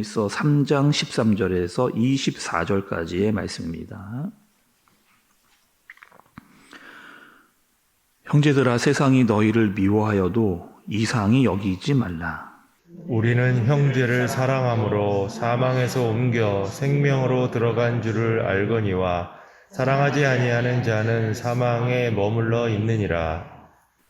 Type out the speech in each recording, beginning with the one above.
요한일서 3장 13절에서 24절까지의 말씀입니다. 형제들아, 세상이 너희를 미워하여도 이상히 여기지 말라. 우리는 형제를 사랑함으로 사망에서 옮겨 생명으로 들어간 줄을 알거니와 사랑하지 아니하는 자는 사망에 머물러 있느니라.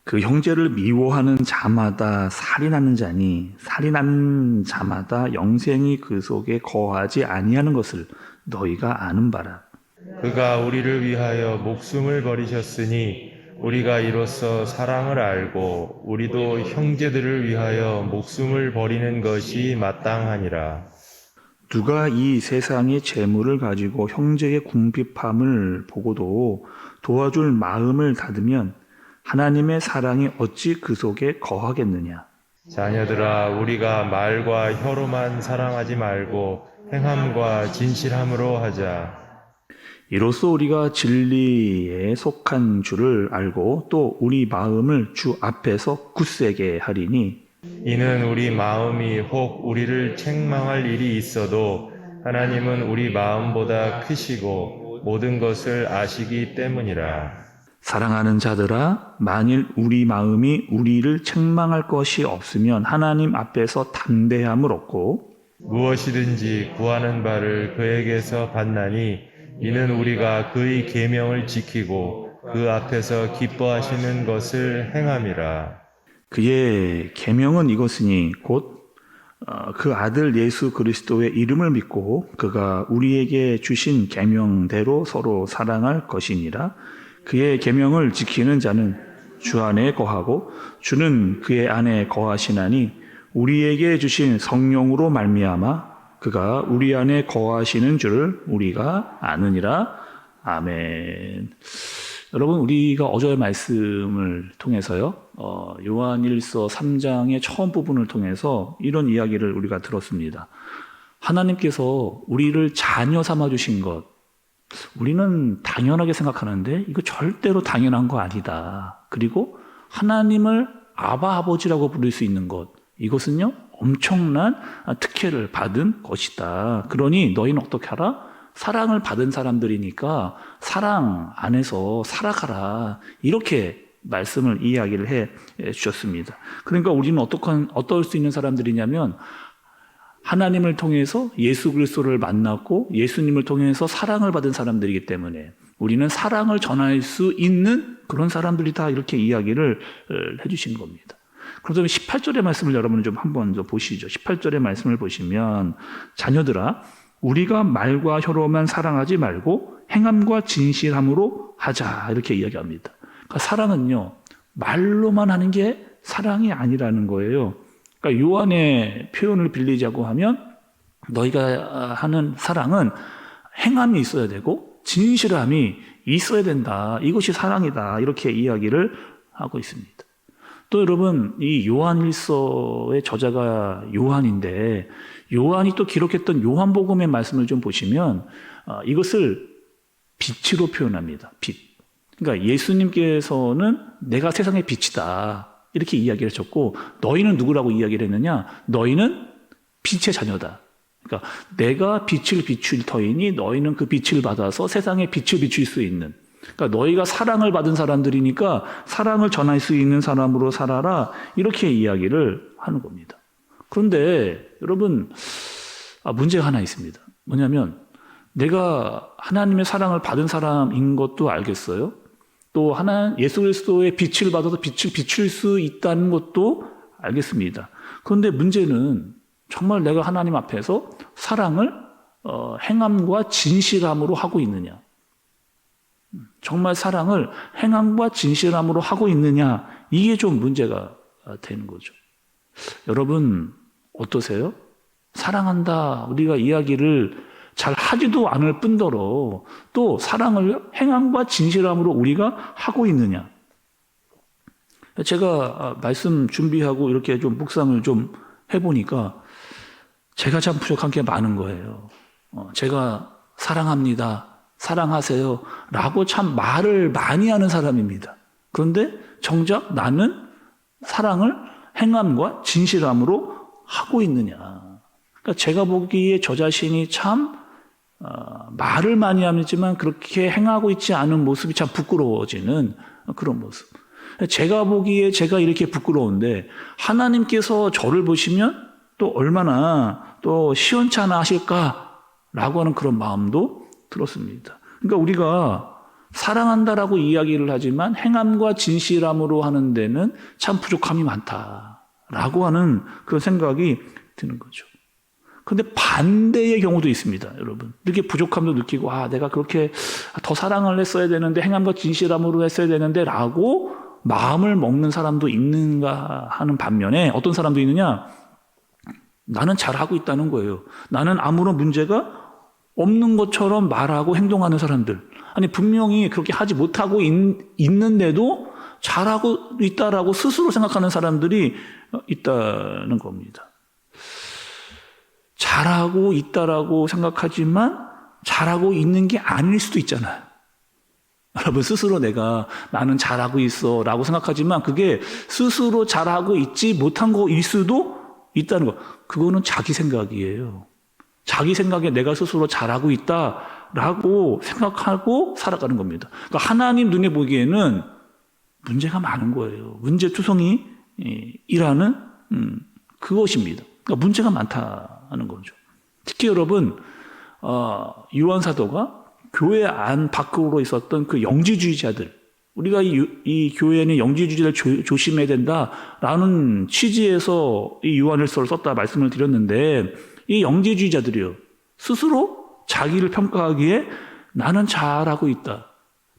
그 형제를 미워하는 자마다 살인하는 자니 살인하는 자마다 영생이 그 속에 거하지 아니하는 것을 너희가 아는 바라. 그가 우리를 위하여 목숨을 버리셨으니 우리가 이로써 사랑을 알고 우리도 형제들을 위하여 목숨을 버리는 것이 마땅하니라. 누가 이 세상의 재물을 가지고 형제의 궁핍함을 보고도 도와줄 마음을 닫으면 하나님의 사랑이 어찌 그 속에 거하겠느냐. 자녀들아, 우리가 말과 혀로만 사랑하지 말고 행함과 진실함으로 하자. 이로써 우리가 진리에 속한 줄을 알고 또 우리 마음을 주 앞에서 굳세게 하리니 이는 우리 마음이 혹 우리를 책망할 일이 있어도 하나님은 우리 마음보다 크시고 모든 것을 아시기 때문이라. 사랑하는 자들아, 만일 우리 마음이 우리를 책망할 것이 없으면 하나님 앞에서 담대함을 얻고 무엇이든지 구하는 바를 그에게서 받나니 이는 우리가 그의 계명을 지키고 그 앞에서 기뻐하시는 것을 행함이라. 그의 계명은 이것이니 곧 그 아들 예수 그리스도의 이름을 믿고 그가 우리에게 주신 계명대로 서로 사랑할 것이니라. 그의 계명을 지키는 자는 주 안에 거하고 주는 그의 안에 거하시나니 우리에게 주신 성령으로 말미암아 그가 우리 안에 거하시는 줄을 우리가 아느니라. 아멘. 여러분, 우리가 어제의 말씀을 통해서요, 요한일서 3장의 처음 부분을 통해서 이런 이야기를 우리가 들었습니다. 하나님께서 우리를 자녀 삼아 주신 것, 우리는 당연하게 생각하는데 이거 절대로 당연한 거 아니다. 그리고 하나님을 아바 아버지라고 부를 수 있는 것, 이것은요 엄청난 특혜를 받은 것이다. 그러니 너희는 어떻게 하라? 사랑을 받은 사람들이니까 사랑 안에서 살아가라. 이렇게 말씀을 이야기를 해 주셨습니다. 그러니까 우리는 어떨 수 있는 사람들이냐면 하나님을 통해서 예수 그리스도를 만났고 예수님을 통해서 사랑을 받은 사람들이기 때문에 우리는 사랑을 전할 수 있는 그런 사람들이다. 이렇게 이야기를 해주신 겁니다. 그렇다면 18절의 말씀을 여러분 좀 한번 보시죠. 18절의 말씀을 보시면 자녀들아, 우리가 말과 혀로만 사랑하지 말고 행함과 진실함으로 하자. 이렇게 이야기합니다. 그러니까 사랑은요, 말로만 하는 게 사랑이 아니라는 거예요. 그러니까 요한의 표현을 빌리자고 하면 너희가 하는 사랑은 행함이 있어야 되고 진실함이 있어야 된다. 이것이 사랑이다. 이렇게 이야기를 하고 있습니다. 또 여러분, 이 요한일서의 저자가 요한인데 요한이 또 기록했던 요한복음의 말씀을 좀 보시면 이것을 빛으로 표현합니다. 빛. 그러니까 예수님께서는 내가 세상의 빛이다. 이렇게 이야기를 하셨고 너희는 누구라고 이야기를 했느냐? 너희는 빛의 자녀다. 그러니까 내가 빛을 비출 터이니 너희는 그 빛을 받아서 세상에 빛을 비출 수 있는, 그러니까 너희가 사랑을 받은 사람들이니까 사랑을 전할 수 있는 사람으로 살아라. 이렇게 이야기를 하는 겁니다. 그런데 여러분, 문제가 하나 있습니다. 뭐냐면 내가 하나님의 사랑을 받은 사람인 것도 알겠어요. 또 예수 그리스도의 빛을 받아서 빛을 비출 수 있다는 것도 알겠습니다. 그런데 문제는 정말 내가 하나님 앞에서 사랑을 행함과 진실함으로 하고 있느냐? 정말 사랑을 행함과 진실함으로 하고 있느냐? 이게 좀 문제가 되는 거죠. 여러분 어떠세요? 사랑한다 우리가 이야기를 잘 하지도 않을 뿐더러 또 사랑을 행함과 진실함으로 우리가 하고 있느냐? 제가 말씀 준비하고 이렇게 좀 묵상을 좀 해보니까 제가 참 부족한 게 많은 거예요. 제가 사랑합니다, 사랑하세요 라고 참 말을 많이 하는 사람입니다. 그런데 정작 나는 사랑을 행함과 진실함으로 하고 있느냐? 그러니까 제가 보기에 저 자신이 참 말을 많이 하지만 그렇게 행하고 있지 않은 모습이 참 부끄러워지는 그런 모습. 제가 보기에 제가 이렇게 부끄러운데 하나님께서 저를 보시면 또 얼마나 또 시원찮아 하실까라고 하는 그런 마음도 들었습니다. 그러니까 우리가 사랑한다라고 이야기를 하지만 행함과 진실함으로 하는 데는 참 부족함이 많다라고 하는 그런 생각이 드는 거죠. 그런데 반대의 경우도 있습니다, 여러분. 이렇게 부족함도 느끼고, 내가 그렇게 더 사랑을 했어야 되는데, 행함과 진실함으로 했어야 되는데, 라고 마음을 먹는 사람도 있는가 하는 반면에, 어떤 사람도 있느냐? 나는 잘하고 있다는 거예요. 나는 아무런 문제가 없는 것처럼 말하고 행동하는 사람들. 아니, 분명히 그렇게 하지 못하고 있는데도 잘하고 있다라고 스스로 생각하는 사람들이 있다는 겁니다. 잘하고 있다라고 생각하지만 잘하고 있는 게 아닐 수도 있잖아요. 여러분, 스스로 나는 잘하고 있어 라고 생각하지만 그게 스스로 잘하고 있지 못한 거일 수도 있다는 거. 그거는 자기 생각이에요. 자기 생각에 내가 스스로 잘하고 있다라고 생각하고 살아가는 겁니다. 그러니까 하나님 눈에 보기에는 문제가 많은 거예요. 문제투성이 일하는 그것입니다. 그러니까 문제가 많다는 거죠. 특히 여러분, 요한 사도가 교회 안 밖으로 있었던 그 영지주의자들, 우리가 이 교회는 영지주의자를 조심해야 된다라는 취지에서 이 요한일서를 썼다 말씀을 드렸는데, 이 영지주의자들이요, 스스로 자기를 평가하기에 나는 잘하고 있다,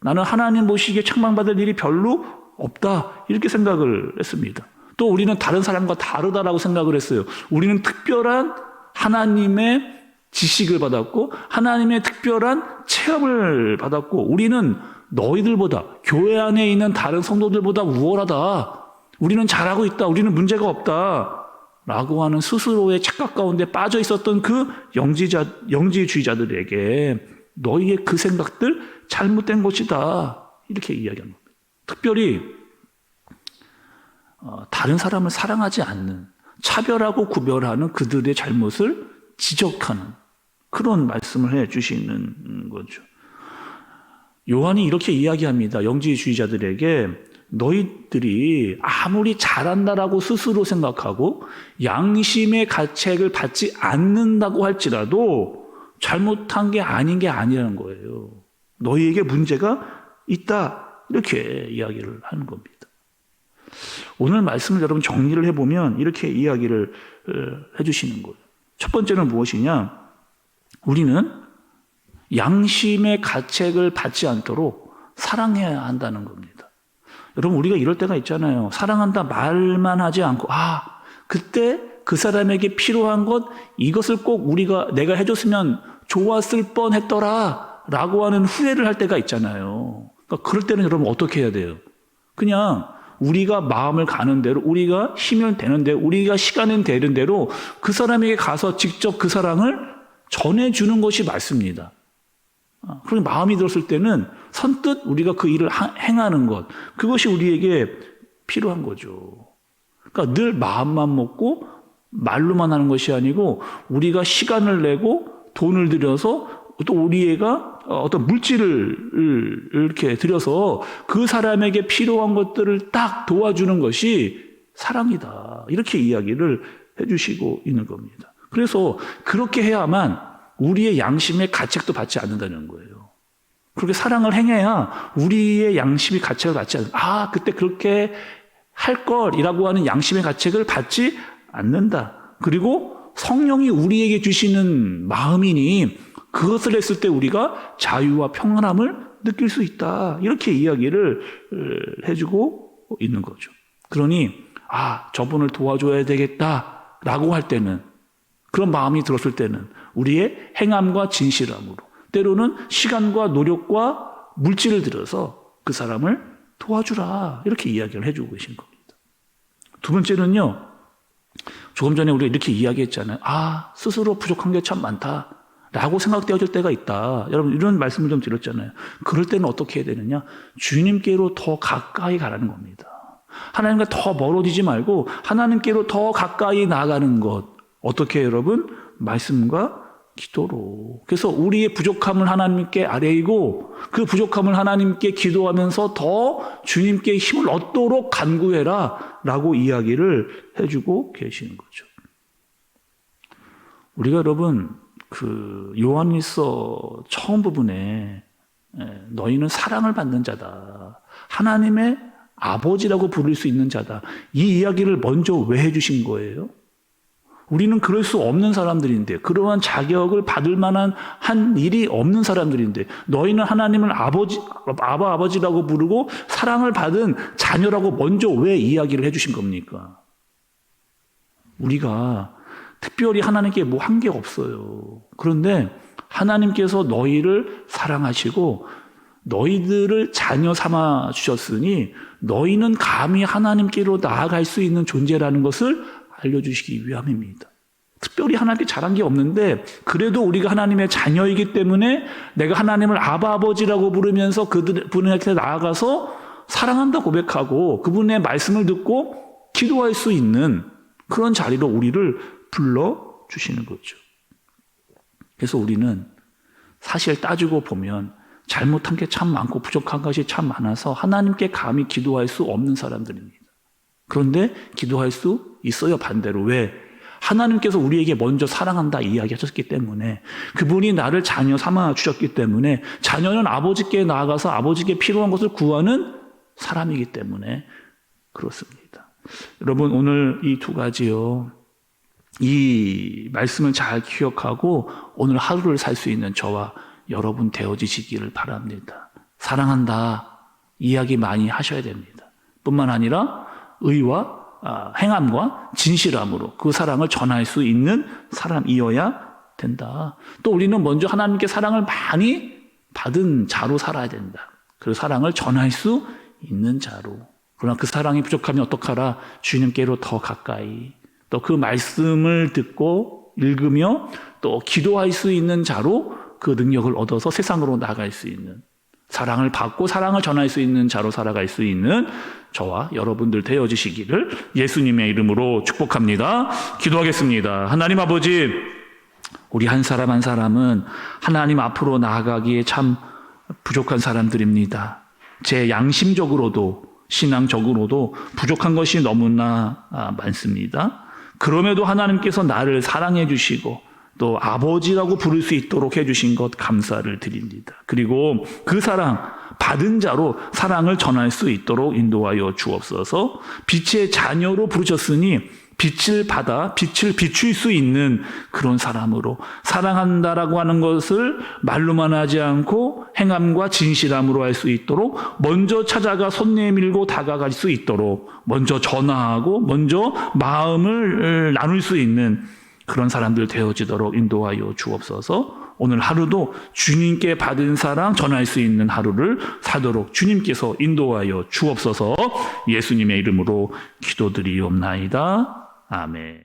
나는 하나님 보시기에 책망받을 일이 별로 없다, 이렇게 생각을 했습니다. 또 우리는 다른 사람과 다르다라고 생각을 했어요. 우리는 특별한 하나님의 지식을 받았고 하나님의 특별한 체험을 받았고 우리는 너희들보다, 교회 안에 있는 다른 성도들보다 우월하다, 우리는 잘하고 있다, 우리는 문제가 없다 라고 하는 스스로의 착각 가운데 빠져 있었던 그 영지주의자들에게 너희의 그 생각들 잘못된 것이다, 이렇게 이야기합니다. 특별히 다른 사람을 사랑하지 않는, 차별하고 구별하는 그들의 잘못을 지적하는 그런 말씀을 해 주시는 거죠. 요한이 이렇게 이야기합니다. 영지주의자들에게 너희들이 아무리 잘한다라고 스스로 생각하고 양심의 가책을 받지 않는다고 할지라도 잘못한 게 아니라는 거예요. 너희에게 문제가 있다, 이렇게 이야기를 하는 겁니다. 오늘 말씀을 여러분 정리를 해보면 이렇게 이야기를 해주시는 거예요. 첫 번째는 무엇이냐? 우리는 양심의 가책을 받지 않도록 사랑해야 한다는 겁니다. 여러분, 우리가 이럴 때가 있잖아요. 사랑한다 말만 하지 않고 그때 그 사람에게 필요한 것, 이것을 꼭 내가 해줬으면 좋았을 뻔했더라 라고 하는 후회를 할 때가 있잖아요. 그러니까 그럴 때는 여러분 어떻게 해야 돼요? 그냥 우리가 마음을 가는 대로, 우리가 힘을 되는 대로, 우리가 시간은 되는 대로 그 사람에게 가서 직접 그 사랑을 전해주는 것이 맞습니다. 그렇게 마음이 들었을 때는 선뜻 우리가 그 일을 행하는 것, 그것이 우리에게 필요한 거죠. 그러니까 늘 마음만 먹고 말로만 하는 것이 아니고 우리가 시간을 내고 돈을 들여서 또 우리가 어떤 물질을 이렇게 들여서 그 사람에게 필요한 것들을 딱 도와주는 것이 사랑이다, 이렇게 이야기를 해주시고 있는 겁니다. 그래서 그렇게 해야만 우리의 양심의 가책도 받지 않는다는 거예요. 그렇게 사랑을 행해야 우리의 양심이 가책을 받지 않는다. 그때 그렇게 할 걸이라고 하는 양심의 가책을 받지 않는다. 그리고 성령이 우리에게 주시는 마음이니 그것을 했을 때 우리가 자유와 평안함을 느낄 수 있다, 이렇게 이야기를 해주고 있는 거죠. 그러니 저분을 도와줘야 되겠다라고 할 때는, 그런 마음이 들었을 때는 우리의 행함과 진실함으로, 때로는 시간과 노력과 물질을 들여서 그 사람을 도와주라, 이렇게 이야기를 해주고 계신 겁니다. 두 번째는요, 조금 전에 우리가 이렇게 이야기했잖아요. 스스로 부족한 게 참 많다 라고 생각되어질 때가 있다. 여러분, 이런 말씀을 좀 드렸잖아요. 그럴 때는 어떻게 해야 되느냐? 주님께로 더 가까이 가라는 겁니다. 하나님과 더 멀어지지 말고 하나님께로 더 가까이 나아가는 것. 어떻게 해요, 여러분? 말씀과 기도로. 그래서 우리의 부족함을 하나님께 아뢰이고 그 부족함을 하나님께 기도하면서 더 주님께 힘을 얻도록 간구해라 라고 이야기를 해주고 계시는 거죠. 우리가 여러분 그 요한일서 처음 부분에 너희는 사랑을 받는 자다, 하나님의 아버지라고 부를 수 있는 자다, 이 이야기를 먼저 왜 해주신 거예요? 우리는 그럴 수 없는 사람들인데, 그러한 자격을 받을 만한 한 일이 없는 사람들인데, 너희는 하나님을 아버지라고 부르고 사랑을 받은 자녀라고 먼저 왜 이야기를 해주신 겁니까? 우리가 특별히 하나님께 뭐 한 게 없어요. 그런데 하나님께서 너희를 사랑하시고 너희들을 자녀 삼아 주셨으니 너희는 감히 하나님께로 나아갈 수 있는 존재라는 것을 알려주시기 위함입니다. 특별히 하나님께 잘한 게 없는데 그래도 우리가 하나님의 자녀이기 때문에 내가 하나님을 아버지라고 부르면서 그분한테 나아가서 사랑한다 고백하고 그분의 말씀을 듣고 기도할 수 있는 그런 자리로 우리를 불러주시는 거죠. 그래서 우리는 사실 따지고 보면 잘못한 게 참 많고 부족한 것이 참 많아서 하나님께 감히 기도할 수 없는 사람들입니다. 그런데 기도할 수 있어요, 반대로. 왜? 하나님께서 우리에게 먼저 사랑한다 이야기하셨기 때문에, 그분이 나를 자녀 삼아 주셨기 때문에, 자녀는 아버지께 나아가서 아버지께 필요한 것을 구하는 사람이기 때문에 그렇습니다. 여러분, 오늘 이 두 가지요, 이 말씀을 잘 기억하고 오늘 하루를 살 수 있는 저와 여러분 되어지시기를 바랍니다. 사랑한다 이야기 많이 하셔야 됩니다. 뿐만 아니라 의와 행함과 진실함으로 그 사랑을 전할 수 있는 사람이어야 된다. 또 우리는 먼저 하나님께 사랑을 많이 받은 자로 살아야 된다. 그 사랑을 전할 수 있는 자로. 그러나 그 사랑이 부족하면 어떡하라? 주님께로 더 가까이, 또 그 말씀을 듣고 읽으며 또 기도할 수 있는 자로 그 능력을 얻어서 세상으로 나갈 수 있는, 사랑을 받고 사랑을 전할 수 있는 자로 살아갈 수 있는 저와 여러분들 되어지시기를 예수님의 이름으로 축복합니다. 기도하겠습니다. 하나님 아버지, 우리 한 사람 한 사람은 하나님 앞으로 나아가기에 참 부족한 사람들입니다. 제 양심적으로도 신앙적으로도 부족한 것이 너무나 많습니다. 그럼에도 하나님께서 나를 사랑해 주시고 또 아버지라고 부를 수 있도록 해주신 것 감사를 드립니다. 그리고 그 사랑 받은 자로 사랑을 전할 수 있도록 인도하여 주옵소서. 빛의 자녀로 부르셨으니 빛을 받아 빛을 비출 수 있는 그런 사람으로, 사랑한다라고 하는 것을 말로만 하지 않고 행함과 진실함으로 할 수 있도록, 먼저 찾아가 손 내밀고 다가갈 수 있도록, 먼저 전화하고 먼저 마음을 나눌 수 있는 그런 사람들 되어지도록 인도하여 주옵소서. 오늘 하루도 주님께 받은 사랑 전할 수 있는 하루를 살도록 주님께서 인도하여 주옵소서. 예수님의 이름으로 기도드리옵나이다. 아멘.